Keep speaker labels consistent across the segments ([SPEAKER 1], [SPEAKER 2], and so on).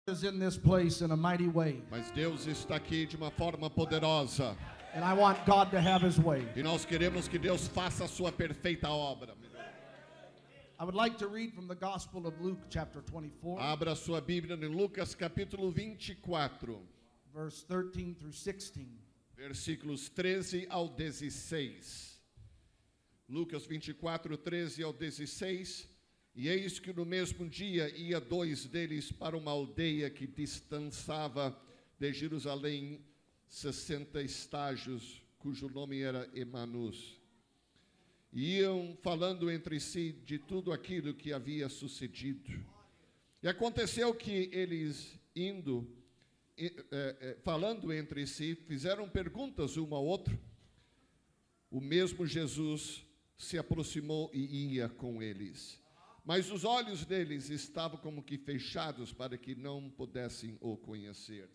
[SPEAKER 1] is in this place in a mighty way.
[SPEAKER 2] Mas Deus está aqui de uma forma poderosa.
[SPEAKER 1] And I want God to have his way.
[SPEAKER 2] E nós queremos que Deus faça a sua perfeita obra.
[SPEAKER 1] I would like to read from the Gospel of Luke chapter 24.
[SPEAKER 2] Abra sua Bíblia em Lucas capítulo 24.
[SPEAKER 1] Verse 13 through 16.
[SPEAKER 2] Versículos 13 ao 16. Lucas 24, 13 ao 16. E eis que no mesmo dia ia dois deles para uma aldeia que distançava de Jerusalém 60 estágios, cujo nome era Emanus. E iam falando entre si de tudo aquilo que havia sucedido. E aconteceu que eles falando entre si, fizeram perguntas um ao outro. O mesmo Jesus se aproximou e ia com eles. Mas os olhos deles estavam como que fechados para que não pudessem o conhecer.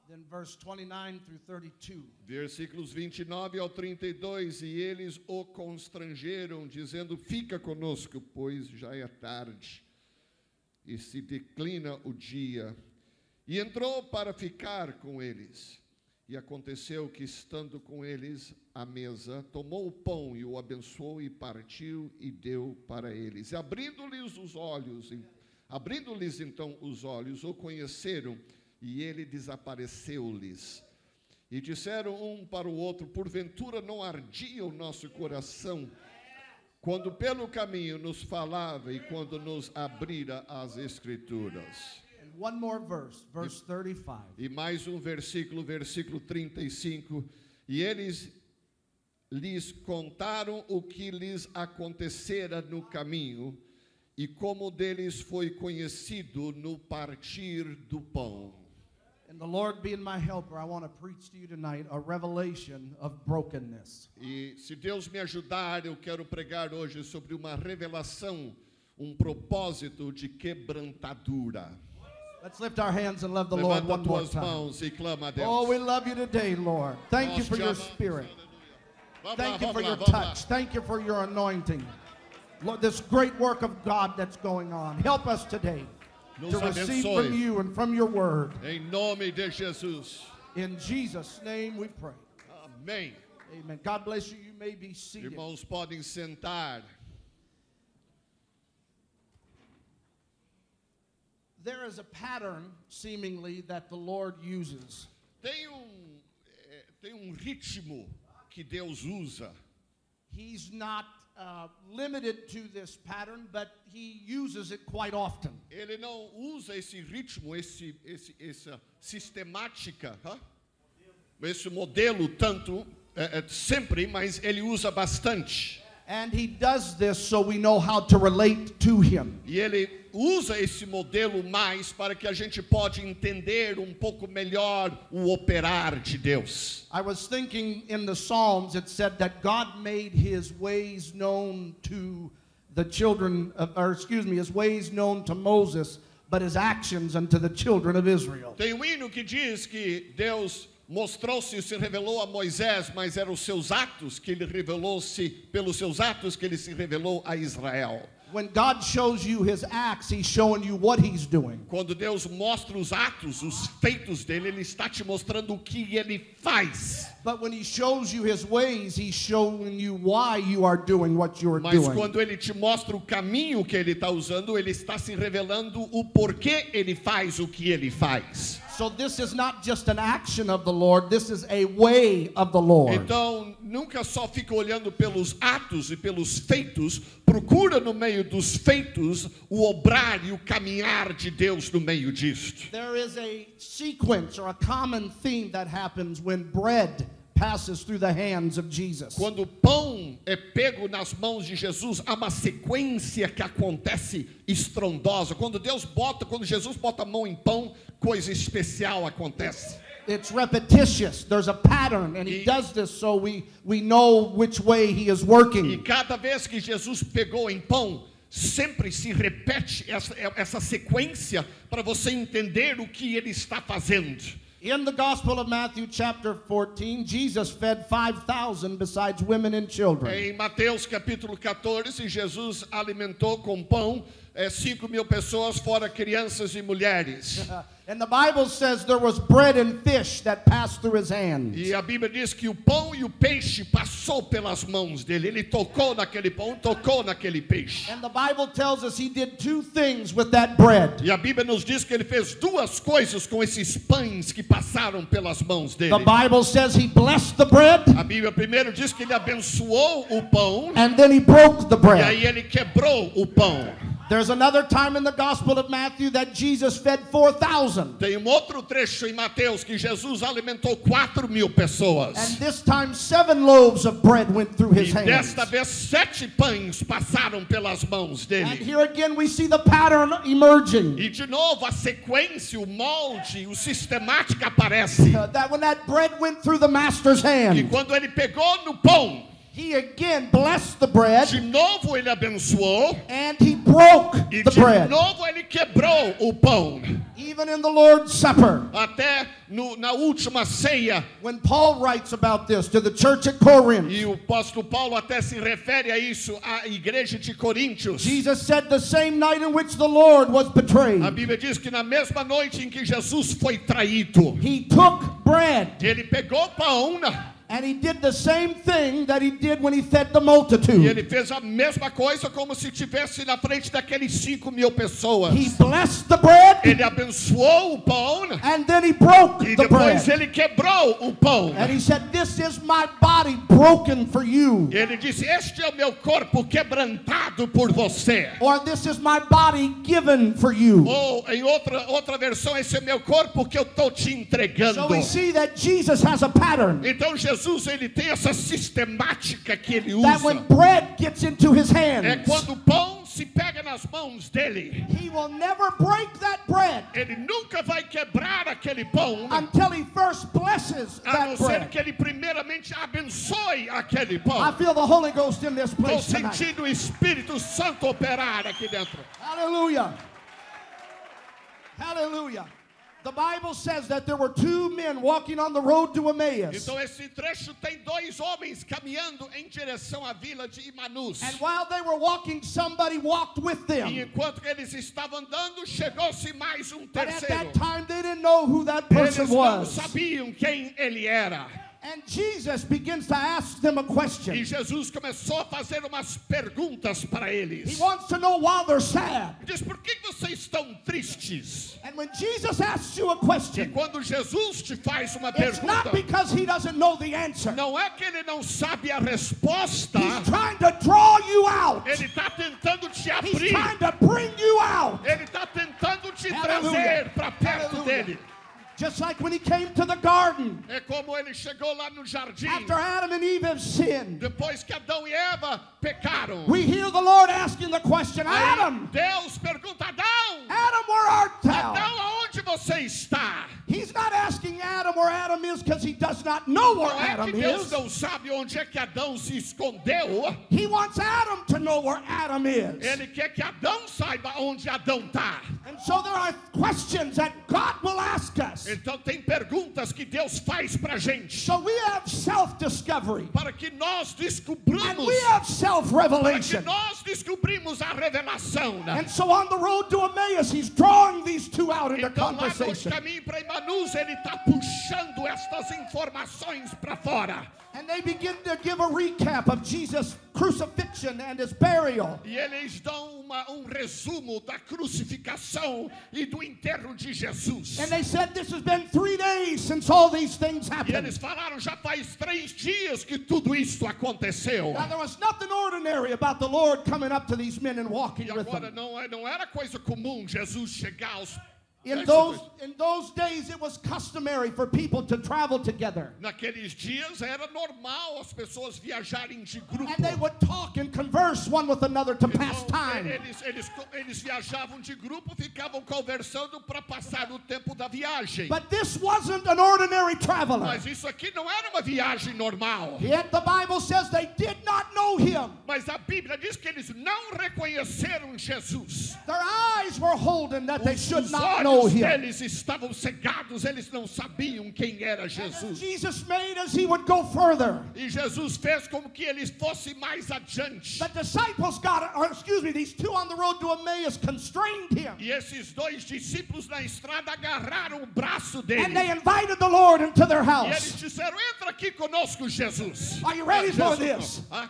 [SPEAKER 1] Then verse 29 through 32.
[SPEAKER 2] Versículos 29 ao 32. E eles o constrangeram, dizendo: fica conosco, pois já é tarde, e se declina o dia. E entrou para ficar com eles. E aconteceu que, estando com eles à mesa, tomou o pão e o abençoou e partiu e deu para eles. E abrindo-lhes então os olhos, o conheceram, e ele desapareceu-lhes. E disseram um para o outro: porventura não ardia o nosso coração, quando pelo caminho nos falava e quando nos abrira as Escrituras.
[SPEAKER 1] One more verse, verse 35.
[SPEAKER 2] E mais um versículo, versículo 35. E eles lhes contaram o que lhes acontecera no caminho e como deles foi conhecido no partir do pão.
[SPEAKER 1] And the Lord being my helper, I want to preach to you tonight a revelation of brokenness.
[SPEAKER 2] E se Deus me ajudar, eu quero pregar hoje sobre uma revelação, um propósito de quebrantadura.
[SPEAKER 1] Let's lift our hands and love the Lord
[SPEAKER 2] Levanta
[SPEAKER 1] one more
[SPEAKER 2] tuas
[SPEAKER 1] time.
[SPEAKER 2] mãos e clama a Deus.
[SPEAKER 1] Oh, we love you today, Lord. Thank you for your spirit. Thank you for your touch. Thank you for your anointing. Lord, this great work of God that's going on. Help us today to receive from you and from your word.
[SPEAKER 2] Em nome de Jesus.
[SPEAKER 1] In Jesus' name we pray.
[SPEAKER 2] Amém.
[SPEAKER 1] Amen. God bless you. You may be seated.
[SPEAKER 2] Irmãos, podem sentar.
[SPEAKER 1] There is a pattern, seemingly, that the Lord uses.
[SPEAKER 2] Tem ritmo que Deus usa.
[SPEAKER 1] He's not limited to this pattern, but he uses it quite often.
[SPEAKER 2] Ele não usa esse ritmo, essa sistemática, esse modelo tanto sempre, mas ele usa bastante.
[SPEAKER 1] And he does this so we know how to relate to him.
[SPEAKER 2] E ele usa esse modelo mais para que a gente pode entender um pouco melhor o operar de Deus.
[SPEAKER 1] I was thinking in the Psalms it said that God made his ways known to the children his ways known to Moses, but his actions unto the children of Israel.
[SPEAKER 2] Tem um hino que diz que Deus mostrou-se e se revelou a Moisés, mas eram os seus atos que ele revelou-se, pelos seus atos que ele se revelou a Israel.
[SPEAKER 1] When God shows you his acts, he's showing you what he's doing.
[SPEAKER 2] Quando Deus mostra os atos, os feitos dele, ele está te mostrando o que ele faz.
[SPEAKER 1] But when he shows you his ways, he's showing you why you are doing what you are
[SPEAKER 2] Mas
[SPEAKER 1] doing.
[SPEAKER 2] quando ele te mostra o caminho que ele está usando, ele está se revelando o porquê ele faz o que ele faz.
[SPEAKER 1] So this is not just an action of the Lord, this is a way of the Lord.
[SPEAKER 2] Então, nunca só fica olhando pelos atos e pelos feitos, procura no meio dos feitos o obrar e o caminhar de Deus no meio disto.
[SPEAKER 1] There is a sequence or a common theme that happens when bread passes through the hands of Jesus.
[SPEAKER 2] Quando o pão é pego nas mãos de Jesus, há uma sequência que acontece estrondosa. Quando Jesus bota a mão em pão, coisa especial acontece.
[SPEAKER 1] It's repetitious. There's a pattern, and he does this so we know which way he is working.
[SPEAKER 2] E cada vez que Jesus pegou em pão, sempre se repete essa sequência para você entender o que ele está fazendo.
[SPEAKER 1] In the Gospel of Matthew chapter 14, Jesus fed 5,000 besides women and children.
[SPEAKER 2] Em Mateus capítulo 14, Jesus alimentou com pão 5.000 pessoas, fora crianças e mulheres.
[SPEAKER 1] And the Bible says there was bread and fish that passed through his hands.
[SPEAKER 2] E a Bíblia diz que o pão e o peixe passou pelas mãos dele. Ele tocou naquele pão, tocou naquele peixe.
[SPEAKER 1] And the Bible tells us he did two things with that bread.
[SPEAKER 2] E a Bíblia nos diz que ele fez duas coisas com esses pães que passaram pelas mãos dele.
[SPEAKER 1] The Bible says he blessed the bread.
[SPEAKER 2] A Bíblia primeiro diz que ele abençoou o pão.
[SPEAKER 1] And then he broke the
[SPEAKER 2] E
[SPEAKER 1] bread.
[SPEAKER 2] aí ele quebrou o pão.
[SPEAKER 1] There's another time in the Gospel of Matthew that Jesus fed 4,000.
[SPEAKER 2] Tem outro trecho em Mateus que Jesus alimentou 4.000 pessoas.
[SPEAKER 1] And this time 7 loaves of bread went through his
[SPEAKER 2] E
[SPEAKER 1] hands.
[SPEAKER 2] desta vez 7 pães passaram pelas mãos
[SPEAKER 1] And
[SPEAKER 2] dele.
[SPEAKER 1] here again we see the pattern emerging.
[SPEAKER 2] E de novo a sequência, o molde, o sistemática aparece.
[SPEAKER 1] That when that bread went through the master's
[SPEAKER 2] E
[SPEAKER 1] hand,
[SPEAKER 2] quando ele pegou no pão,
[SPEAKER 1] he again blessed the bread
[SPEAKER 2] de novo ele abençoou.
[SPEAKER 1] and he broke
[SPEAKER 2] E
[SPEAKER 1] the
[SPEAKER 2] de
[SPEAKER 1] bread.
[SPEAKER 2] novo ele quebrou o pão.
[SPEAKER 1] Even in the Lord's Supper,
[SPEAKER 2] Até na última ceia.
[SPEAKER 1] when Paul writes about this to the church at Corinth,
[SPEAKER 2] E o apóstolo Paulo até se refere a isso à igreja de Coríntios.
[SPEAKER 1] Jesus said the same night in which the Lord was betrayed,
[SPEAKER 2] A Bíblia diz que na mesma noite em que Jesus foi traído,
[SPEAKER 1] he took bread
[SPEAKER 2] ele pegou pão
[SPEAKER 1] and he did the same thing that he did when he fed the
[SPEAKER 2] e
[SPEAKER 1] multitude.
[SPEAKER 2] ele fez a mesma coisa como se estivesse na frente daqueles 5.000 pessoas.
[SPEAKER 1] He blessed the bread
[SPEAKER 2] Ele abençoou o pão
[SPEAKER 1] and then he broke
[SPEAKER 2] e
[SPEAKER 1] the
[SPEAKER 2] depois
[SPEAKER 1] bread.
[SPEAKER 2] ele quebrou o pão.
[SPEAKER 1] And he said, "This is my body broken for you."
[SPEAKER 2] Ele disse: este é o meu corpo quebrantado por você.
[SPEAKER 1] Or this is my body given for you.
[SPEAKER 2] Ou em outra versão, esse é o meu corpo que eu estou te entregando.
[SPEAKER 1] So we see that Jesus has a pattern.
[SPEAKER 2] Então Jesus ele tem essa sistemática que ele
[SPEAKER 1] That when
[SPEAKER 2] usa.
[SPEAKER 1] bread gets into his
[SPEAKER 2] É
[SPEAKER 1] hands,
[SPEAKER 2] quando o pão se pega nas mãos dele.
[SPEAKER 1] he will never break that bread
[SPEAKER 2] Ele nunca vai quebrar aquele pão
[SPEAKER 1] until he first blesses
[SPEAKER 2] a não
[SPEAKER 1] that
[SPEAKER 2] ser
[SPEAKER 1] bread.
[SPEAKER 2] que ele primeiramente abençoe aquele
[SPEAKER 1] I
[SPEAKER 2] pão.
[SPEAKER 1] feel the Holy Ghost in this
[SPEAKER 2] Estou
[SPEAKER 1] place tonight.
[SPEAKER 2] sentindo o Espírito Santo operar aqui dentro.
[SPEAKER 1] Hallelujah. Hallelujah. The Bible says that there were 2 men walking on the road to Emmaus.
[SPEAKER 2] Então esse trecho tem 2 homens caminhando em direção à vila de Imanus.
[SPEAKER 1] And while they were walking, somebody walked with
[SPEAKER 2] E
[SPEAKER 1] them.
[SPEAKER 2] enquanto eles estavam andando, chegou-se mais um
[SPEAKER 1] But at
[SPEAKER 2] terceiro.
[SPEAKER 1] that time, they didn't know who that
[SPEAKER 2] Eles
[SPEAKER 1] person
[SPEAKER 2] não
[SPEAKER 1] was.
[SPEAKER 2] sabiam quem ele era.
[SPEAKER 1] And Jesus begins to ask them a question.
[SPEAKER 2] E Jesus começou a fazer umas perguntas para
[SPEAKER 1] He
[SPEAKER 2] eles.
[SPEAKER 1] wants to know why they're sad.
[SPEAKER 2] Ele diz: por que vocês estão tristes?
[SPEAKER 1] And when Jesus asks you a
[SPEAKER 2] E
[SPEAKER 1] question,
[SPEAKER 2] quando Jesus te faz uma
[SPEAKER 1] it's not
[SPEAKER 2] pergunta,
[SPEAKER 1] because he doesn't know the answer.
[SPEAKER 2] não é que ele não sabe a resposta.
[SPEAKER 1] He's trying to draw you out.
[SPEAKER 2] Ele está tentando te
[SPEAKER 1] He's
[SPEAKER 2] abrir.
[SPEAKER 1] trying to bring you out.
[SPEAKER 2] Ele está tentando te
[SPEAKER 1] Hallelujah.
[SPEAKER 2] trazer para perto
[SPEAKER 1] Hallelujah.
[SPEAKER 2] dele.
[SPEAKER 1] Just like when he came to the garden
[SPEAKER 2] É como ele chegou lá no jardim.
[SPEAKER 1] after Adam and Eve have sinned.
[SPEAKER 2] Depois que Adão e Eva pecaram.
[SPEAKER 1] We hear the Lord asking the question,
[SPEAKER 2] Aí
[SPEAKER 1] Adam,
[SPEAKER 2] Deus pergunta: Adão,
[SPEAKER 1] Adam, where art
[SPEAKER 2] Adão,
[SPEAKER 1] thou?
[SPEAKER 2] aonde você está?
[SPEAKER 1] He's not asking Adam where Adam is because he does not know where
[SPEAKER 2] Não é
[SPEAKER 1] Adam
[SPEAKER 2] que Deus
[SPEAKER 1] is.
[SPEAKER 2] não sabe onde é que Adão se escondeu.
[SPEAKER 1] He wants Adam to know where Adam is.
[SPEAKER 2] Ele quer que Adão saiba onde Adão está.
[SPEAKER 1] And so there are questions that God will ask us.
[SPEAKER 2] Então tem perguntas que Deus faz para gente.
[SPEAKER 1] So we have self-discovery.
[SPEAKER 2] Para que nós
[SPEAKER 1] And
[SPEAKER 2] descubramos.
[SPEAKER 1] we have
[SPEAKER 2] Para que
[SPEAKER 1] self-revelation.
[SPEAKER 2] nós descobrimos a revelação.
[SPEAKER 1] And so on the road to Emmaus, he's drawing these 2 out into
[SPEAKER 2] Então lá no
[SPEAKER 1] conversation.
[SPEAKER 2] caminho para Imanus, ele está puxando estas informações para fora.
[SPEAKER 1] And they begin to give a recap of Jesus' crucifixion and his burial.
[SPEAKER 2] E eles dão resumo da crucificação e do enterro de Jesus.
[SPEAKER 1] And they said this has been 3 days since all these things
[SPEAKER 2] E
[SPEAKER 1] happened.
[SPEAKER 2] eles falaram: já faz 3 dias que tudo isso aconteceu.
[SPEAKER 1] Now there was nothing ordinary about the Lord coming up to these men and walking
[SPEAKER 2] E
[SPEAKER 1] with
[SPEAKER 2] agora
[SPEAKER 1] them.
[SPEAKER 2] não era coisa comum Jesus chegar aos...
[SPEAKER 1] In those days, it was customary for people to travel together.
[SPEAKER 2] Naqueles dias era normal as pessoas viajarem de grupo.
[SPEAKER 1] And they would talk and converse one with another to pass
[SPEAKER 2] Então,
[SPEAKER 1] time.
[SPEAKER 2] eles viajavam de grupo, ficavam conversando para passar o tempo da viagem.
[SPEAKER 1] But this wasn't an ordinary traveler.
[SPEAKER 2] Mas isso aqui não era uma viagem normal.
[SPEAKER 1] Yet the Bible says they did not know him.
[SPEAKER 2] Mas a Bíblia diz que eles não reconheceram Jesus.
[SPEAKER 1] Their eyes were holden that they should
[SPEAKER 2] Os
[SPEAKER 1] not know know
[SPEAKER 2] olhos
[SPEAKER 1] him.
[SPEAKER 2] deles estavam cegados, eles não sabiam quem era Jesus.
[SPEAKER 1] Jesus made as he would go further.
[SPEAKER 2] E Jesus fez como que ele fosse mais adiante.
[SPEAKER 1] The disciples these two on the road to Emmaus constrained him.
[SPEAKER 2] E esses dois discípulos na estrada agarraram o braço dele.
[SPEAKER 1] And they invited the Lord into their
[SPEAKER 2] E
[SPEAKER 1] house.
[SPEAKER 2] eles disseram, entra aqui conosco, Jesus.
[SPEAKER 1] Are you ready for
[SPEAKER 2] Jesus,
[SPEAKER 1] this?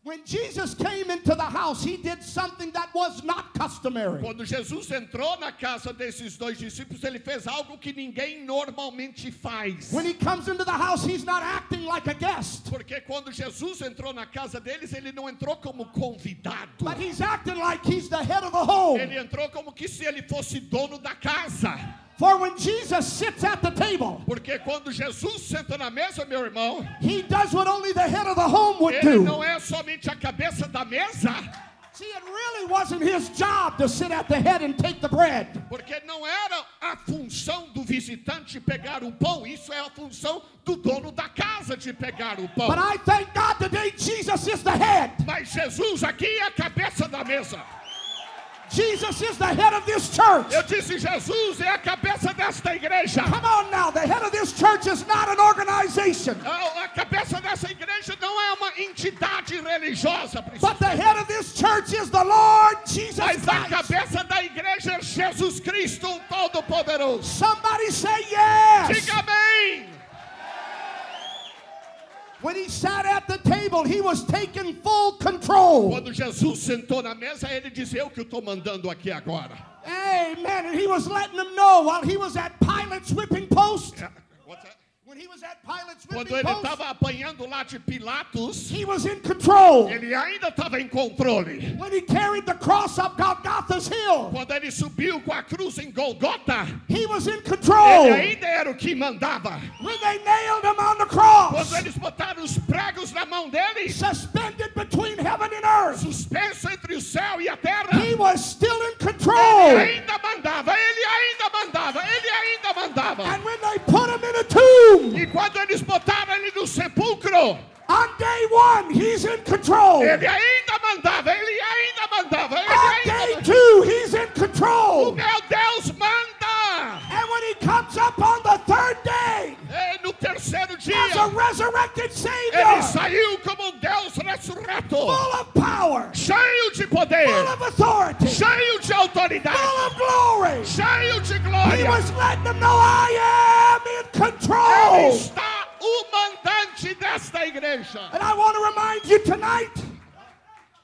[SPEAKER 1] When Jesus came into the house, he did something that was not customary.
[SPEAKER 2] Quando Jesus entrou na casa desses dois discípulos, ele fez algo que ninguém normalmente faz.
[SPEAKER 1] When he comes into the house, he's not acting like a guest.
[SPEAKER 2] Porque quando Jesus entrou na casa deles, ele não entrou como convidado.
[SPEAKER 1] But he's acting like he's the head of the home.
[SPEAKER 2] Ele entrou como que se ele fosse dono da casa.
[SPEAKER 1] For when Jesus sits at the table,
[SPEAKER 2] Porque quando Jesus senta na mesa, meu irmão,
[SPEAKER 1] he does what only the head of the home would
[SPEAKER 2] ele
[SPEAKER 1] do.
[SPEAKER 2] não é somente a cabeça da mesa.
[SPEAKER 1] See, it really wasn't his job to sit at the head and take the bread.
[SPEAKER 2] Porque não era a função do visitante pegar o pão, isso é a função do dono da casa de pegar o pão.
[SPEAKER 1] But I thank God today Jesus is the head.
[SPEAKER 2] Mas Jesus aqui é a cabeça da mesa.
[SPEAKER 1] Jesus is the head of this church.
[SPEAKER 2] Eu disse, Jesus é a cabeça desta igreja.
[SPEAKER 1] Come on now, the head of this church is not an organization.
[SPEAKER 2] A cabeça dessa igreja não é uma entidade religiosa,
[SPEAKER 1] But the head of this church is the Lord Jesus
[SPEAKER 2] mas a
[SPEAKER 1] Christ.
[SPEAKER 2] cabeça da igreja é Jesus Cristo, o Todo-Poderoso.
[SPEAKER 1] Somebody say yes.
[SPEAKER 2] Diga amém.
[SPEAKER 1] When he sat at the table, he was taking full control.
[SPEAKER 2] Quando Jesus sentou na mesa, ele disse, eu que estou mandando aqui agora.
[SPEAKER 1] Amen. And he was letting them know while he was at Pilate's whipping post.
[SPEAKER 2] What's that?
[SPEAKER 1] When he was at Pilate's
[SPEAKER 2] Quando
[SPEAKER 1] whipping
[SPEAKER 2] ele
[SPEAKER 1] post,
[SPEAKER 2] estava apanhando lá de Pilatos,
[SPEAKER 1] he was in control.
[SPEAKER 2] ele ainda estava em controle.
[SPEAKER 1] When he carried the cross up Golgotha's hill,
[SPEAKER 2] Quando ele subiu com a cruz em Golgota,
[SPEAKER 1] he was in control.
[SPEAKER 2] ele ainda era o que mandava.
[SPEAKER 1] When they nailed him on the cross,
[SPEAKER 2] Quando eles botaram os pregos na mão dele,
[SPEAKER 1] suspended between heaven and earth,
[SPEAKER 2] suspenso entre o céu e a terra,
[SPEAKER 1] he was still in
[SPEAKER 2] ele
[SPEAKER 1] control.
[SPEAKER 2] ainda mandava, ele ainda mandava, ele ainda mandava.
[SPEAKER 1] And when they put him in a tomb,
[SPEAKER 2] E quando eles botaram ele no sepulcro,
[SPEAKER 1] on day one, he's in control.
[SPEAKER 2] ele ainda mandava, ele ainda mandava, ele
[SPEAKER 1] On
[SPEAKER 2] ainda
[SPEAKER 1] day
[SPEAKER 2] mandava.
[SPEAKER 1] two, he's in control.
[SPEAKER 2] Meu Deus, manda!
[SPEAKER 1] And when he comes up on the third day,
[SPEAKER 2] E no terceiro
[SPEAKER 1] as a
[SPEAKER 2] dia,
[SPEAKER 1] resurrected
[SPEAKER 2] ele
[SPEAKER 1] Savior,
[SPEAKER 2] saiu como um Deus ressurreto,
[SPEAKER 1] full of power,
[SPEAKER 2] cheio de poder,
[SPEAKER 1] full of authority,
[SPEAKER 2] cheio de autoridade,
[SPEAKER 1] full of glory.
[SPEAKER 2] cheio de
[SPEAKER 1] He
[SPEAKER 2] glória.
[SPEAKER 1] was letting them know, I am in
[SPEAKER 2] Ele
[SPEAKER 1] control.
[SPEAKER 2] está o mandante desta igreja.
[SPEAKER 1] And I want to remind you tonight,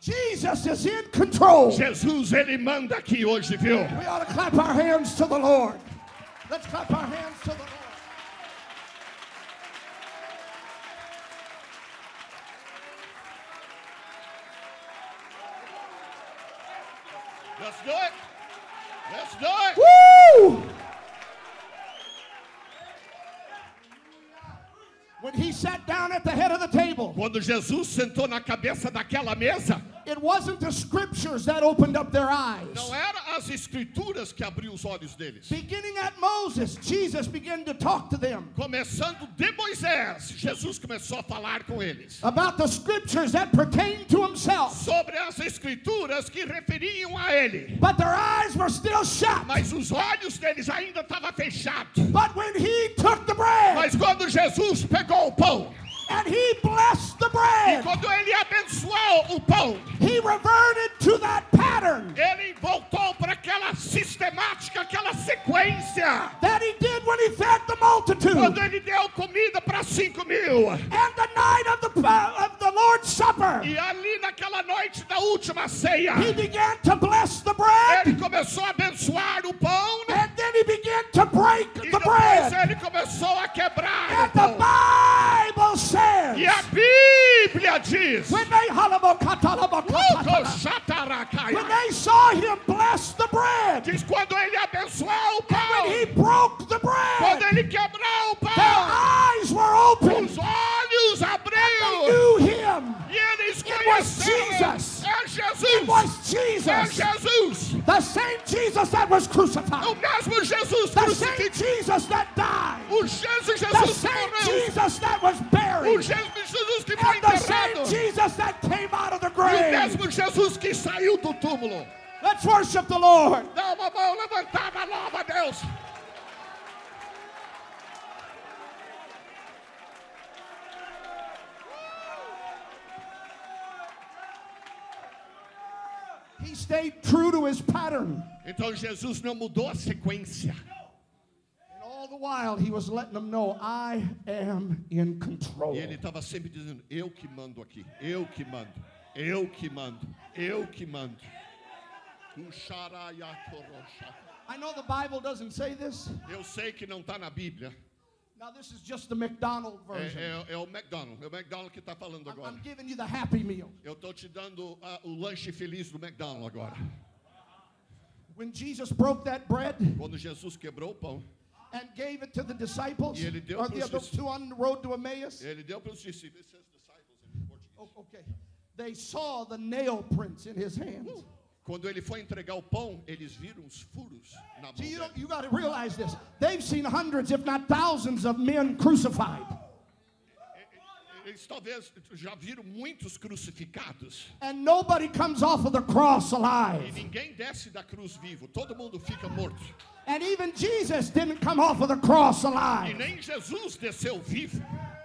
[SPEAKER 1] Jesus is in control.
[SPEAKER 2] Jesus, ele manda aqui hoje, viu?
[SPEAKER 1] We ought to clap our hands to the Lord. Let's clap our hands to the Lord.
[SPEAKER 2] Let's do it. Let's do it.
[SPEAKER 1] Woo! When he sat down at the head of the table,
[SPEAKER 2] Quando Jesus sentou na cabeça daquela mesa,
[SPEAKER 1] it wasn't the scriptures that opened up their eyes.
[SPEAKER 2] não era as escrituras que abriu os olhos deles.
[SPEAKER 1] Beginning at Moses, Jesus began to talk to them
[SPEAKER 2] Começando de Moisés, Jesus começou a falar com eles
[SPEAKER 1] about the scriptures that pertain to himself.
[SPEAKER 2] sobre as escrituras que referiam a ele.
[SPEAKER 1] But their eyes were still shut.
[SPEAKER 2] Mas os olhos deles ainda estavam fechados.
[SPEAKER 1] But when he took the bread
[SPEAKER 2] Mas quando Jesus pegou o pão,
[SPEAKER 1] and he blessed the
[SPEAKER 2] e
[SPEAKER 1] bread,
[SPEAKER 2] quando ele abençoou o pão,
[SPEAKER 1] he reverted to that pattern
[SPEAKER 2] ele voltou para aquela sistemática, aquela sequência.
[SPEAKER 1] that he did when he fed the multitude.
[SPEAKER 2] Quando ele deu comida para 5.000.
[SPEAKER 1] And the night of the Lord's Supper,
[SPEAKER 2] E ali naquela noite da última ceia,
[SPEAKER 1] he began to bless the bread,
[SPEAKER 2] ele começou a abençoar o pão.
[SPEAKER 1] and then he began to break
[SPEAKER 2] E
[SPEAKER 1] the
[SPEAKER 2] depois
[SPEAKER 1] bread.
[SPEAKER 2] ele começou a quebrar o
[SPEAKER 1] And the
[SPEAKER 2] pão.
[SPEAKER 1] Bible
[SPEAKER 2] E a
[SPEAKER 1] says,
[SPEAKER 2] Bíblia diz,
[SPEAKER 1] when they saw him bless the bread,
[SPEAKER 2] diz quando ele abençoou o
[SPEAKER 1] when he
[SPEAKER 2] pão,
[SPEAKER 1] broke the
[SPEAKER 2] quando
[SPEAKER 1] bread,
[SPEAKER 2] ele quebrou o
[SPEAKER 1] their
[SPEAKER 2] pão,
[SPEAKER 1] eyes were open.
[SPEAKER 2] os olhos
[SPEAKER 1] They
[SPEAKER 2] abriu.
[SPEAKER 1] knew him.
[SPEAKER 2] E eles
[SPEAKER 1] It was
[SPEAKER 2] conheceram.
[SPEAKER 1] Jesus.
[SPEAKER 2] É
[SPEAKER 1] It
[SPEAKER 2] Jesus.
[SPEAKER 1] was
[SPEAKER 2] É
[SPEAKER 1] Jesus.
[SPEAKER 2] Jesus.
[SPEAKER 1] The same Jesus that was
[SPEAKER 2] O
[SPEAKER 1] crucified.
[SPEAKER 2] mesmo Jesus
[SPEAKER 1] The same
[SPEAKER 2] crucificado.
[SPEAKER 1] Jesus that died.
[SPEAKER 2] O Jesus
[SPEAKER 1] The
[SPEAKER 2] que
[SPEAKER 1] same
[SPEAKER 2] morreu.
[SPEAKER 1] Jesus that was
[SPEAKER 2] O
[SPEAKER 1] buried.
[SPEAKER 2] Jesus que foi
[SPEAKER 1] And the same
[SPEAKER 2] enterrado.
[SPEAKER 1] Jesus that came out of the
[SPEAKER 2] E o
[SPEAKER 1] grave.
[SPEAKER 2] mesmo Jesus que saiu do túmulo.
[SPEAKER 1] Let's worship the Lord.
[SPEAKER 2] Dá uma mão levantada, louva a Deus.
[SPEAKER 1] He stayed true to his pattern.
[SPEAKER 2] Então Jesus não mudou a sequência.
[SPEAKER 1] And all the while he was letting them know, I am in control.
[SPEAKER 2] E ele estava sempre dizendo, eu que mando aqui, eu que mando, eu que mando, eu que mando.
[SPEAKER 1] I know the Bible doesn't say this.
[SPEAKER 2] Eu sei que não está na Bíblia.
[SPEAKER 1] Now this is just the McDonald's version.
[SPEAKER 2] É o McDonald's que está falando agora.
[SPEAKER 1] I'm giving you the Happy Meal.
[SPEAKER 2] Eu estou te dando o lanche feliz do McDonald's agora.
[SPEAKER 1] When Jesus broke that bread
[SPEAKER 2] Quando Jesus quebrou o pão,
[SPEAKER 1] and gave it to the disciples,
[SPEAKER 2] E ele deu
[SPEAKER 1] or
[SPEAKER 2] pros
[SPEAKER 1] the other two on the road to Emmaus.
[SPEAKER 2] ele deu para os discípulos, it says disciples in português.
[SPEAKER 1] Oh, okay. They saw the nail prints in his hands.
[SPEAKER 2] Quando ele foi entregar o pão, eles viram os furos na mão
[SPEAKER 1] See,
[SPEAKER 2] dele.
[SPEAKER 1] you got to realize this. They've seen hundreds, if not thousands, of men crucified.
[SPEAKER 2] Eles talvez já viram muitos crucificados.
[SPEAKER 1] And nobody comes off of the cross
[SPEAKER 2] E
[SPEAKER 1] alive.
[SPEAKER 2] ninguém desce da cruz vivo. Todo mundo fica morto.
[SPEAKER 1] And even Jesus didn't come off of the cross
[SPEAKER 2] E
[SPEAKER 1] alive.
[SPEAKER 2] nem Jesus desceu vivo.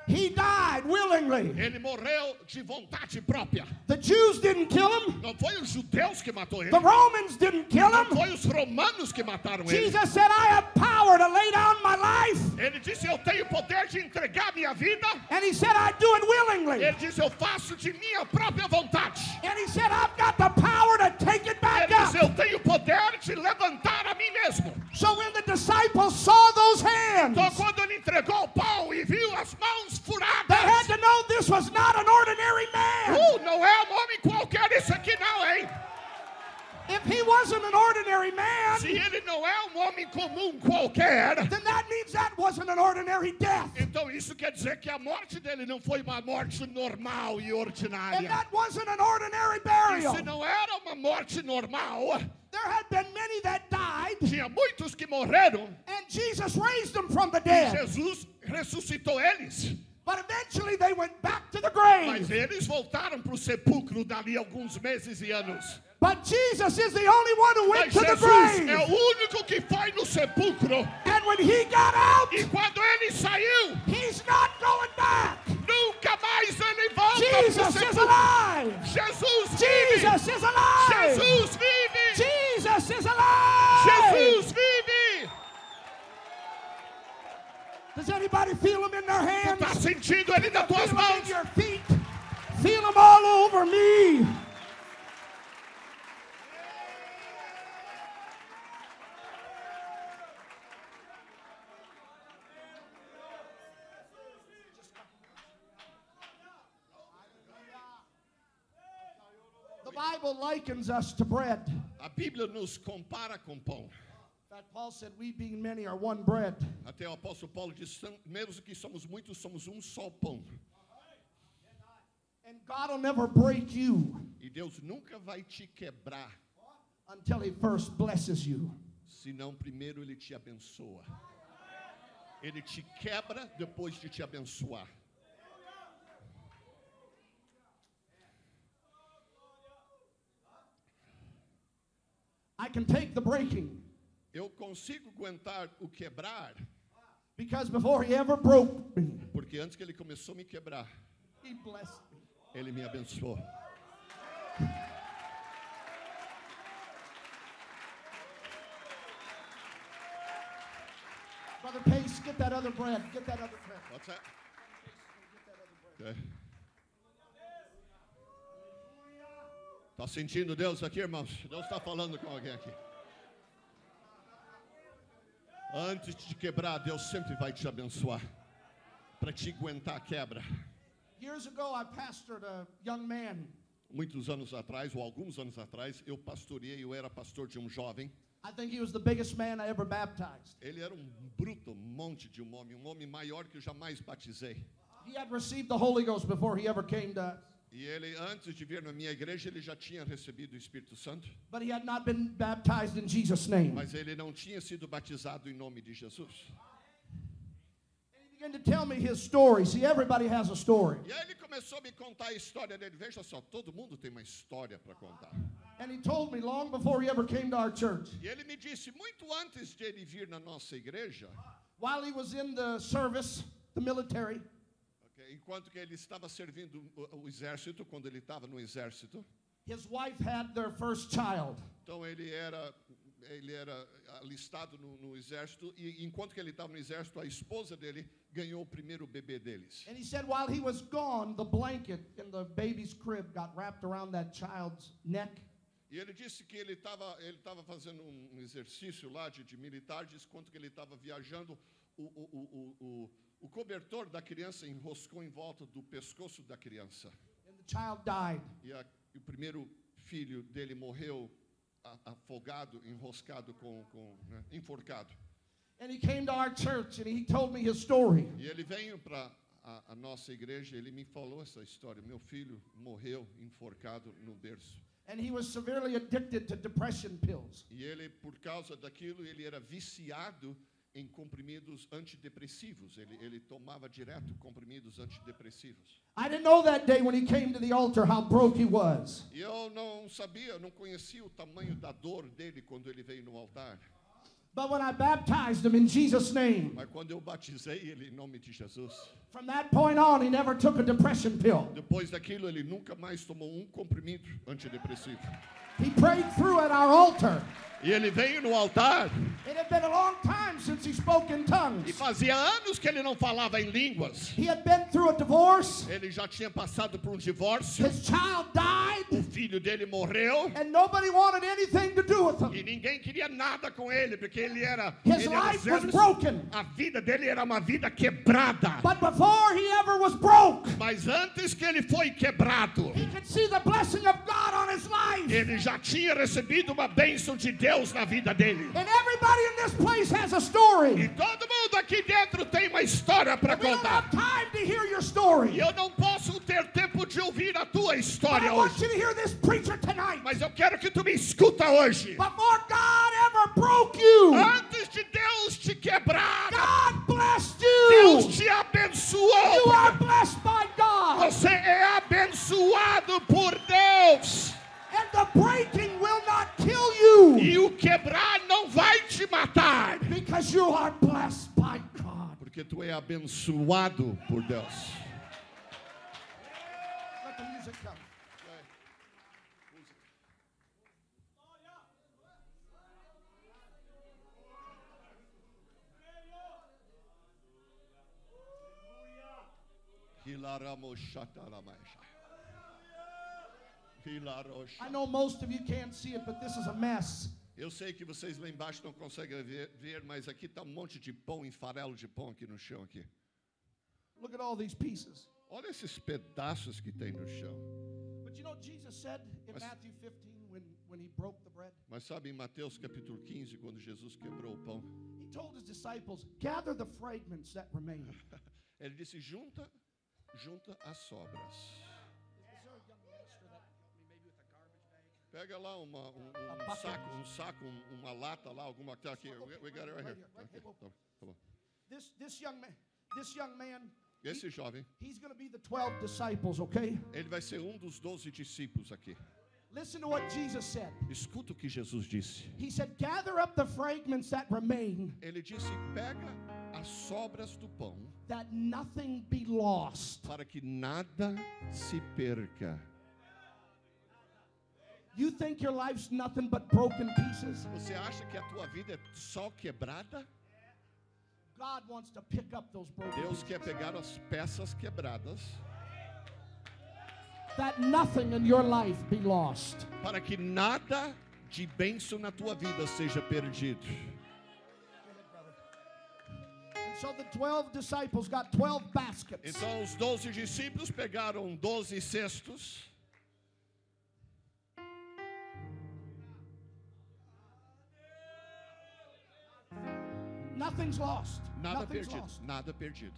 [SPEAKER 1] He died willingly.
[SPEAKER 2] Ele morreu de vontade própria.
[SPEAKER 1] The Jews didn't kill him.
[SPEAKER 2] Não foi os judeus que matou ele.
[SPEAKER 1] The Romans didn't kill
[SPEAKER 2] Não
[SPEAKER 1] him.
[SPEAKER 2] foi os romanos que mataram ele.
[SPEAKER 1] Jesus said, I have power to lay down my life.
[SPEAKER 2] Ele disse, eu tenho poder de entregar minha vida.
[SPEAKER 1] And he said, I do it willingly.
[SPEAKER 2] Ele disse, eu faço de minha própria vontade.
[SPEAKER 1] And he said, I've got the power to take it back
[SPEAKER 2] Ele disse,
[SPEAKER 1] up.
[SPEAKER 2] eu tenho poder de levantar a mim mesmo.
[SPEAKER 1] So when the disciples saw those hands,
[SPEAKER 2] Então quando ele entregou o pão e viu as mãos furadas,
[SPEAKER 1] they had to know this was not an ordinary man.
[SPEAKER 2] não é um homem qualquer isso aqui não, hein?
[SPEAKER 1] If he wasn't an ordinary man,
[SPEAKER 2] Se ele não é um homem comum qualquer,
[SPEAKER 1] then that means that wasn't an ordinary death.
[SPEAKER 2] então isso quer dizer que a morte dele não foi uma morte normal e
[SPEAKER 1] And
[SPEAKER 2] ordinária.
[SPEAKER 1] that wasn't an ordinary
[SPEAKER 2] E
[SPEAKER 1] burial.
[SPEAKER 2] se não era uma morte normal,
[SPEAKER 1] There had been many that died,
[SPEAKER 2] tinha muitos que morreram
[SPEAKER 1] and Jesus raised them from the
[SPEAKER 2] e
[SPEAKER 1] dead.
[SPEAKER 2] Jesus ressuscitou eles.
[SPEAKER 1] But eventually they went back to the
[SPEAKER 2] Mas
[SPEAKER 1] grave.
[SPEAKER 2] eles voltaram para o sepulcro dali alguns meses e anos.
[SPEAKER 1] But Jesus is the only one who went
[SPEAKER 2] Mas
[SPEAKER 1] to the
[SPEAKER 2] Jesus é
[SPEAKER 1] grave.
[SPEAKER 2] o único que foi no sepulcro.
[SPEAKER 1] And when he got out,
[SPEAKER 2] E quando ele saiu,
[SPEAKER 1] he's not going back.
[SPEAKER 2] nunca mais ele volta para o
[SPEAKER 1] Jesus is
[SPEAKER 2] sepulcro.
[SPEAKER 1] alive.
[SPEAKER 2] Jesus vive!
[SPEAKER 1] Jesus is alive.
[SPEAKER 2] Jesus vive!
[SPEAKER 1] Jesus is alive.
[SPEAKER 2] Jesus vive!
[SPEAKER 1] Does anybody feel him in their hands?
[SPEAKER 2] Tá sentindo ele nas tuas
[SPEAKER 1] Feel him in
[SPEAKER 2] mãos?
[SPEAKER 1] your feet. Feel him all over me. The Bible likens us to bread.
[SPEAKER 2] A Bíblia nos compara com pão.
[SPEAKER 1] In fact, Paul said, we being many are one bread.
[SPEAKER 2] Até o apóstolo Paulo diz, mesmo que somos muitos, somos um só pão.
[SPEAKER 1] And God will never break you
[SPEAKER 2] E Deus nunca vai te quebrar,
[SPEAKER 1] until he first blesses you.
[SPEAKER 2] senão primeiro ele te abençoa. Ele te quebra depois de te abençoar.
[SPEAKER 1] I can take the breaking
[SPEAKER 2] Eu consigo aguentar o quebrar,
[SPEAKER 1] because before he ever broke me,
[SPEAKER 2] porque antes que ele começou a me quebrar,
[SPEAKER 1] he blessed me.
[SPEAKER 2] ele me abençoou.
[SPEAKER 1] Brother Pace, get that other bread. Get that other bread.
[SPEAKER 2] What's that? Okay. Tá sentindo Deus aqui, irmãos? Deus está falando com alguém aqui. Antes de te quebrar, Deus sempre vai te abençoar, para te aguentar a quebra.
[SPEAKER 1] Years ago, I pastored a young man.
[SPEAKER 2] Muitos anos atrás, ou alguns anos atrás, eu era pastor de um jovem.
[SPEAKER 1] I think he was the biggest man I ever baptized.
[SPEAKER 2] Ele era bruto, monte de um homem maior que eu jamais batizei.
[SPEAKER 1] He had received the Holy Ghost before he ever came to us.
[SPEAKER 2] E ele, antes de vir na minha igreja, ele já tinha recebido o Espírito Santo,
[SPEAKER 1] But he had not been baptized in Jesus' name.
[SPEAKER 2] mas ele não tinha sido batizado em nome de Jesus.
[SPEAKER 1] And he began to tell me his story. See, everybody has a story.
[SPEAKER 2] E aí ele começou a me contar a história dele. Veja só, todo mundo tem uma história para contar.
[SPEAKER 1] And he told me long before he ever came to our church,
[SPEAKER 2] E ele me disse, muito antes de ele vir na nossa igreja,
[SPEAKER 1] while he was in the service, the military,
[SPEAKER 2] okay, enquanto que ele estava servindo o exército, quando ele estava no exército,
[SPEAKER 1] his wife had their first child.
[SPEAKER 2] então ele era alistado no exército, e enquanto que ele estava no exército, a esposa dele ganhou o primeiro bebê deles.
[SPEAKER 1] And he said while he was gone, the blanket in the baby's crib got wrapped around that child's neck.
[SPEAKER 2] E ele disse que ele estava fazendo um exercício lá de militares, enquanto que ele estava viajando, o cobertor da criança enroscou em volta do pescoço da criança.
[SPEAKER 1] And the child died.
[SPEAKER 2] E o primeiro filho dele morreu afogado, enroscado, né, enforcado.
[SPEAKER 1] And he came to our church and he told me his story.
[SPEAKER 2] E ele veio para a nossa igreja, ele me falou essa história. Meu filho morreu enforcado no berço.
[SPEAKER 1] And he was severely addicted to depression pills.
[SPEAKER 2] E ele, por causa daquilo, ele era viciado em comprimidos antidepressivos. Ele tomava direto comprimidos antidepressivos.
[SPEAKER 1] I didn't know that day when he came to the altar how broke he was.
[SPEAKER 2] E eu não sabia, não conhecia o tamanho da dor dele quando ele veio no altar.
[SPEAKER 1] But when I baptized him in Jesus' name,
[SPEAKER 2] Mas quando eu batizei ele em nome de Jesus,
[SPEAKER 1] from that point on, he never took a depression pill.
[SPEAKER 2] depois daquilo ele nunca mais tomou um comprimido antidepressivo.
[SPEAKER 1] He prayed through at our altar.
[SPEAKER 2] E ele veio no altar.
[SPEAKER 1] It had been a long time since he spoke in
[SPEAKER 2] E
[SPEAKER 1] tongues.
[SPEAKER 2] fazia anos que ele não falava em línguas.
[SPEAKER 1] He had been through a divorce.
[SPEAKER 2] Ele já tinha passado por um divórcio.
[SPEAKER 1] His child died.
[SPEAKER 2] O filho dele morreu.
[SPEAKER 1] And nobody wanted anything to do with
[SPEAKER 2] E
[SPEAKER 1] him.
[SPEAKER 2] ninguém queria nada com ele, porque ele era
[SPEAKER 1] His life was
[SPEAKER 2] zero.
[SPEAKER 1] broken.
[SPEAKER 2] A vida dele era uma vida quebrada.
[SPEAKER 1] But before he ever was broke,
[SPEAKER 2] Mas antes que ele foi quebrado,
[SPEAKER 1] he could see the blessing of God on his life.
[SPEAKER 2] ele já tinha recebido uma bênção de Deus na vida dele.
[SPEAKER 1] And everybody in this place has a story.
[SPEAKER 2] E todo mundo aqui dentro tem uma história para
[SPEAKER 1] We don't
[SPEAKER 2] contar.
[SPEAKER 1] have time to hear your
[SPEAKER 2] E
[SPEAKER 1] story.
[SPEAKER 2] eu não posso ter tempo de ouvir a tua
[SPEAKER 1] But
[SPEAKER 2] história
[SPEAKER 1] I want
[SPEAKER 2] hoje.
[SPEAKER 1] you to hear this preacher tonight.
[SPEAKER 2] Mas eu quero que tu me escuta hoje.
[SPEAKER 1] Before God ever broke you,
[SPEAKER 2] Antes de Deus te quebrar,
[SPEAKER 1] God blessed
[SPEAKER 2] Deus
[SPEAKER 1] you.
[SPEAKER 2] te
[SPEAKER 1] You
[SPEAKER 2] abençoou.
[SPEAKER 1] are blessed by God.
[SPEAKER 2] Você é abençoado por Deus.
[SPEAKER 1] And the breaking will not kill you.
[SPEAKER 2] E o quebrar não vai te matar.
[SPEAKER 1] Because you are blessed by God.
[SPEAKER 2] Porque tu é abençoado por Deus.
[SPEAKER 1] Let the music come. I know most of you can't see it, but this is a mess.
[SPEAKER 2] Eu sei que vocês lá embaixo não conseguem ver, mas aqui está um monte de pão em farelo de pão aqui no chão aqui.
[SPEAKER 1] Look at all these pieces.
[SPEAKER 2] Olha esses pedaços que tem no chão.
[SPEAKER 1] But you know Jesus said in
[SPEAKER 2] Mas-
[SPEAKER 1] Matthew 15 when he broke the bread,
[SPEAKER 2] Mas sabe em Mateus capítulo 15, quando Jesus quebrou o pão,
[SPEAKER 1] he told his disciples, gather the fragments that remain.
[SPEAKER 2] ele disse: junta as sobras.
[SPEAKER 1] Is there a young minister that can help me maybe with a garbage bag?
[SPEAKER 2] Pega lá um saco, uma lata lá, alguma coisa aqui. We got it right here. Okay, tá bom.
[SPEAKER 1] This young man,
[SPEAKER 2] Esse jovem,
[SPEAKER 1] he's going to be the 12 disciples, okay?
[SPEAKER 2] ele vai ser um dos 12 discípulos aqui.
[SPEAKER 1] Listen to what Jesus said.
[SPEAKER 2] Escuta o que Jesus disse.
[SPEAKER 1] He said, gather up the fragments that remain,
[SPEAKER 2] Ele disse: pega as sobras do pão,
[SPEAKER 1] that nothing be lost.
[SPEAKER 2] para que nada se perca.
[SPEAKER 1] You think your life's nothing but broken pieces?
[SPEAKER 2] Você acha que a tua vida é só quebrada?
[SPEAKER 1] God wants to pick up those broken
[SPEAKER 2] Deus
[SPEAKER 1] pieces.
[SPEAKER 2] quer pegar as peças quebradas,
[SPEAKER 1] That nothing in your life be lost.
[SPEAKER 2] para que nada de bênção na tua vida seja perdido.
[SPEAKER 1] And so the 12 disciples got 12 baskets.
[SPEAKER 2] Então os 12 discípulos pegaram 12 cestos.
[SPEAKER 1] Nothing's lost.
[SPEAKER 2] Nada
[SPEAKER 1] Nothing's
[SPEAKER 2] perdido,
[SPEAKER 1] lost.
[SPEAKER 2] nada perdido.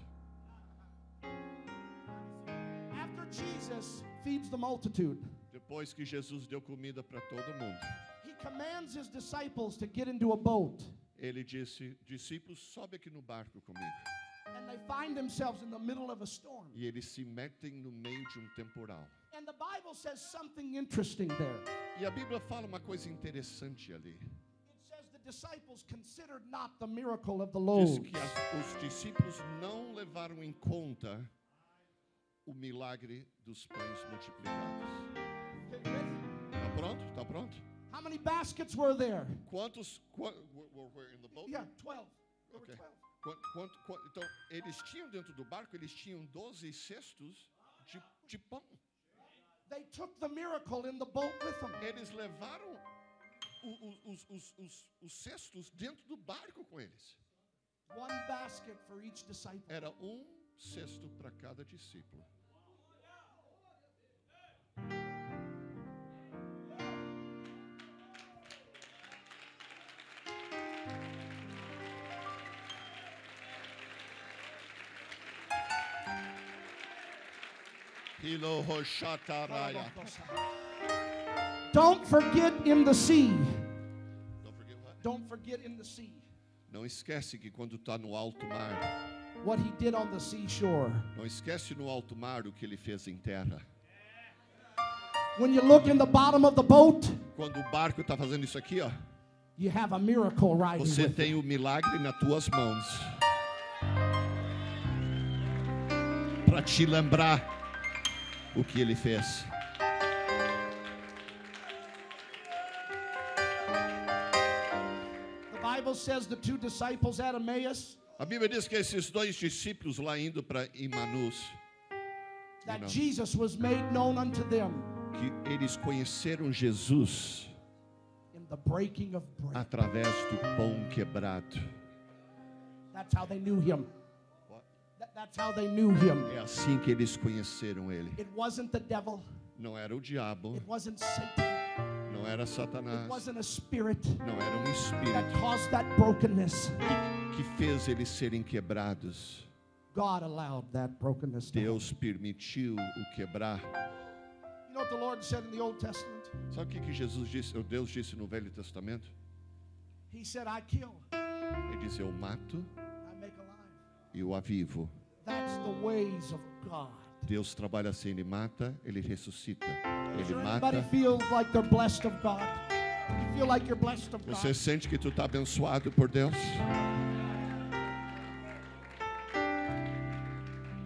[SPEAKER 1] After Jesus feeds the multitude,
[SPEAKER 2] Depois que Jesus deu comida para todo mundo,
[SPEAKER 1] he commands his disciples to get into a boat.
[SPEAKER 2] ele disse: discípulos, sobe aqui no barco comigo.
[SPEAKER 1] And they find themselves in the middle of a storm.
[SPEAKER 2] E eles se metem no meio de um temporal.
[SPEAKER 1] And the Bible says something interesting there.
[SPEAKER 2] E a Bíblia fala uma coisa interessante ali.
[SPEAKER 1] It says the disciples considered not the miracle of the
[SPEAKER 2] Diz
[SPEAKER 1] loaves.
[SPEAKER 2] que os discípulos não levaram em conta o milagre dos pães multiplicados.
[SPEAKER 1] Okay, ready?
[SPEAKER 2] Tá pronto? Tá pronto?
[SPEAKER 1] How many baskets were there?
[SPEAKER 2] Quantos were in the boat?
[SPEAKER 1] Yeah, 12. There
[SPEAKER 2] Okay.
[SPEAKER 1] were 12.
[SPEAKER 2] Então, eles tinham dentro do barco, eles tinham 12 cestos de pão.
[SPEAKER 1] They took the miracle in the boat with them.
[SPEAKER 2] Eles levaram os cestos dentro do barco com eles.
[SPEAKER 1] One basket for each disciple.
[SPEAKER 2] Era um cesto para cada discípulo.
[SPEAKER 1] Don't forget in the sea.
[SPEAKER 2] Don't forget what?
[SPEAKER 1] Don't forget in the sea
[SPEAKER 2] Não esquece que quando está no alto mar,
[SPEAKER 1] what he did on the seashore.
[SPEAKER 2] não esquece no alto mar o que ele fez em terra.
[SPEAKER 1] When you look in the bottom of the boat,
[SPEAKER 2] Quando o barco está fazendo isso aqui, ó,
[SPEAKER 1] you have a miracle riding
[SPEAKER 2] você
[SPEAKER 1] with
[SPEAKER 2] tem
[SPEAKER 1] it.
[SPEAKER 2] o milagre nas tuas mãos para te lembrar o que ele fez.
[SPEAKER 1] The Bible says the two disciples at Emmaus,
[SPEAKER 2] A Bíblia diz que esses dois discípulos lá indo para Imanus,
[SPEAKER 1] that
[SPEAKER 2] know.
[SPEAKER 1] Jesus was made known unto them
[SPEAKER 2] que eles conheceram Jesus
[SPEAKER 1] in the breaking of bread.
[SPEAKER 2] através do pão quebrado.
[SPEAKER 1] That's how they knew him. That's how they knew him.
[SPEAKER 2] É assim que eles conheceram ele.
[SPEAKER 1] It wasn't the devil.
[SPEAKER 2] Não era o diabo,
[SPEAKER 1] It wasn't Satan.
[SPEAKER 2] não era
[SPEAKER 1] It
[SPEAKER 2] Satanás,
[SPEAKER 1] wasn't a spirit
[SPEAKER 2] não era um
[SPEAKER 1] that
[SPEAKER 2] espírito
[SPEAKER 1] caused that brokenness.
[SPEAKER 2] que fez eles serem quebrados.
[SPEAKER 1] God allowed that brokenness to happen.
[SPEAKER 2] Deus permitiu o quebrar.
[SPEAKER 1] You know what the Lord said in the Old Testament?
[SPEAKER 2] Sabe o que Jesus disse, ou Deus disse no Velho Testamento?
[SPEAKER 1] He said, I kill,
[SPEAKER 2] Ele diz: eu mato
[SPEAKER 1] I make alive.
[SPEAKER 2] e eu avivo.
[SPEAKER 1] That's the ways of God.
[SPEAKER 2] Deus trabalha assim, ele mata, ele ressuscita.
[SPEAKER 1] Does
[SPEAKER 2] Ele
[SPEAKER 1] anybody
[SPEAKER 2] mata.
[SPEAKER 1] feel like they're blessed of God? You feel like you're blessed of
[SPEAKER 2] Você
[SPEAKER 1] God?
[SPEAKER 2] sente que tu está abençoado por Deus?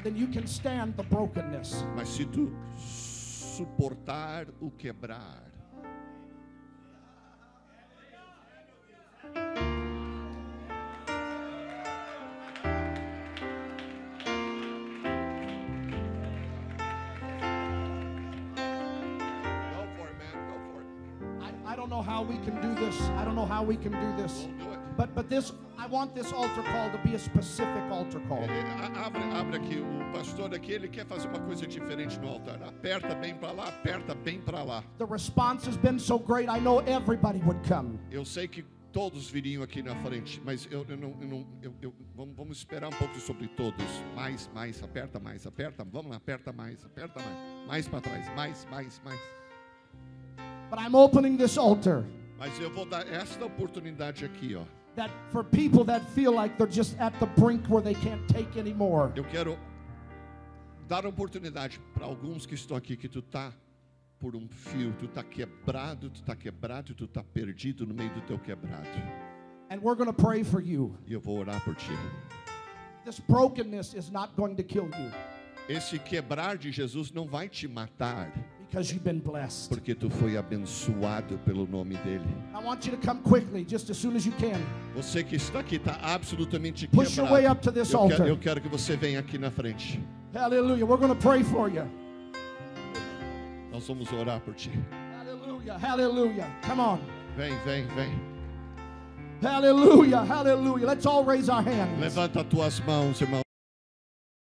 [SPEAKER 1] Then you can stand the brokenness.
[SPEAKER 2] Mas se tu suportar o quebrar, go for it, man. Go for it.
[SPEAKER 1] I don't know how we can do this. I don't know how we can do this.
[SPEAKER 2] We'll do it.
[SPEAKER 1] But this, I want this altar call to be a specific altar call.
[SPEAKER 2] Abre aqui, o pastor aqui, ele quer fazer uma coisa diferente no altar. Aperta bem para lá, aperta bem para lá.
[SPEAKER 1] The response has been so great, I know everybody would come.
[SPEAKER 2] Eu sei que todos viriam aqui na frente, mas vamos esperar um pouco sobre todos. Mais, aperta mais, aperta, vamos lá, aperta mais para trás, mais.
[SPEAKER 1] But I'm opening this altar
[SPEAKER 2] Mas eu vou dar esta oportunidade aqui, ó.
[SPEAKER 1] that for people that feel like they're just at the brink where they can't take anymore.
[SPEAKER 2] Eu quero dar oportunidade para alguns que estão aqui, que tu tá por um fio, tu tá quebrado, tu tá perdido no meio do teu quebrado.
[SPEAKER 1] And we're going to pray for you.
[SPEAKER 2] E eu vou orar por ti.
[SPEAKER 1] This brokenness is not going to kill you
[SPEAKER 2] Esse quebrar de Jesus não vai te matar,
[SPEAKER 1] because you've been blessed.
[SPEAKER 2] porque tu foi abençoado pelo nome dele.
[SPEAKER 1] I want you to come quickly, just as soon as you can.
[SPEAKER 2] Você que está aqui está absolutamente
[SPEAKER 1] Push your way
[SPEAKER 2] quebrado.
[SPEAKER 1] up to this
[SPEAKER 2] Eu
[SPEAKER 1] altar.
[SPEAKER 2] quero que você venha aqui na frente.
[SPEAKER 1] Hallelujah. We're going to pray for you.
[SPEAKER 2] Nós vamos orar por ti.
[SPEAKER 1] Hallelujah. Come on.
[SPEAKER 2] Vem.
[SPEAKER 1] Hallelujah. Let's all raise our hands.
[SPEAKER 2] Levanta as tuas mãos, irmão.